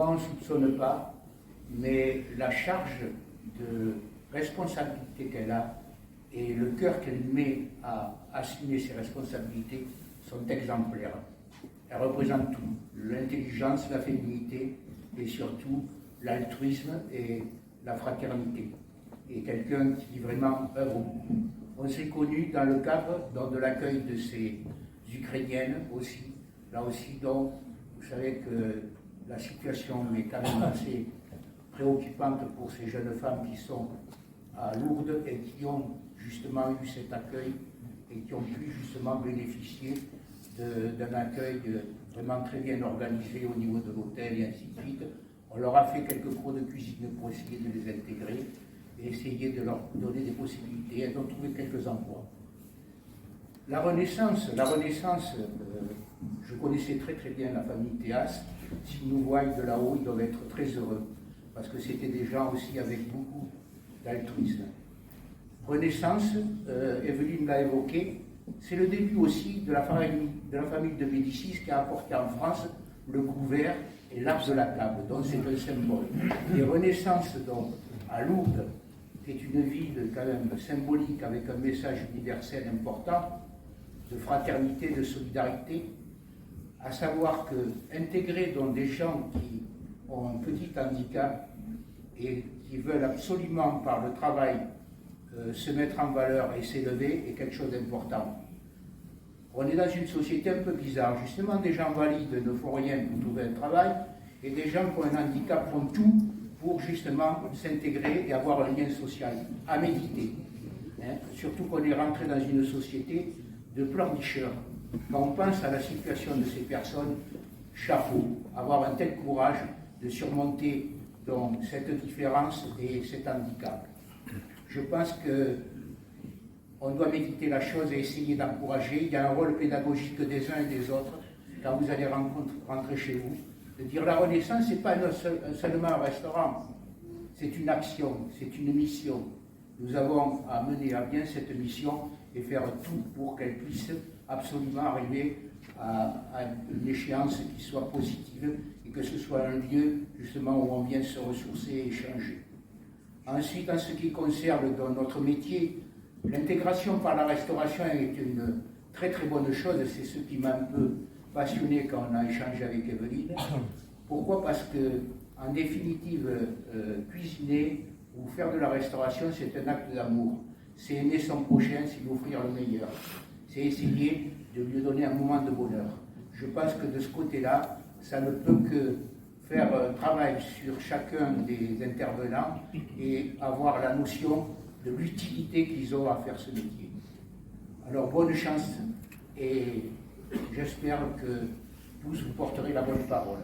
On ne soupçonne pas, mais la charge de responsabilité qu'elle a et le cœur qu'elle met à assumer ses responsabilités sont exemplaires. Elle représente tout, l'intelligence, la féminité et surtout l'altruisme et la fraternité. Et quelqu'un qui vraiment œuvre beaucoup. On s'est connus dans le cadre de l'accueil de ces Ukrainiennes aussi. Là aussi, donc, vous savez que la situation est quand même assez préoccupante pour ces jeunes femmes qui sont à Lourdes et qui ont justement eu cet accueil et qui ont pu justement bénéficier d'un accueil vraiment très bien organisé au niveau de l'hôtel et ainsi de suite. On leur a fait quelques cours de cuisine pour essayer de les intégrer et essayer de leur donner des possibilités. Elles ont trouvé quelques emplois. La Renaissance, je connaissais très très bien la famille Théas. S'ils nous voient de là-haut, ils doivent être très heureux, parce que c'était des gens aussi avec beaucoup d'altruisme. Renaissance, Evelyne l'a évoqué, c'est le début aussi de la famille de Médicis qui a apporté en France le couvert et l'arbre de la table, donc c'est un symbole. Et Renaissance, donc, à Lourdes, qui est une ville quand même symbolique avec un message universel important, de fraternité, de solidarité, à savoir que intégrer donc des gens qui ont un petit handicap et qui veulent absolument par le travail se mettre en valeur et s'élever est quelque chose d'important. On est dans une société un peu bizarre, justement des gens valides ne font rien pour trouver un travail et des gens qui ont un handicap font tout pour justement s'intégrer et avoir un lien social, à méditer. Surtout qu'on est rentré dans une société de pleurnicheurs. Quand on pense à la situation de ces personnes, chapeau, avoir un tel courage de surmonter donc, cette différence et cet handicap. Je pense qu'on doit méditer la chose et essayer d'encourager. Il y a un rôle pédagogique des uns et des autres quand vous allez rentrer chez vous. De dire la Renaissance, ce n'est pas seulement un restaurant, c'est une action, c'est une mission. Nous avons à mener à bien cette mission et faire tout pour qu'elle puisse absolument arriver à une échéance qui soit positive et que ce soit un lieu justement où on vient se ressourcer et échanger. Ensuite, en ce qui concerne dans notre métier, l'intégration par la restauration est une très très bonne chose, c'est ce qui m'a un peu passionné quand on a échangé avec Evelyne. Pourquoi? Parce que, en définitive, cuisiner ou faire de la restauration, c'est un acte d'amour. C'est aimer son prochain, c'est lui offrir le meilleur. C'est essayer de lui donner un moment de bonheur. Je pense que de ce côté-là, ça ne peut que faire un travail sur chacun des intervenants et avoir la notion de l'utilité qu'ils ont à faire ce métier. Alors, bonne chance et j'espère que tous vous porterez la bonne parole.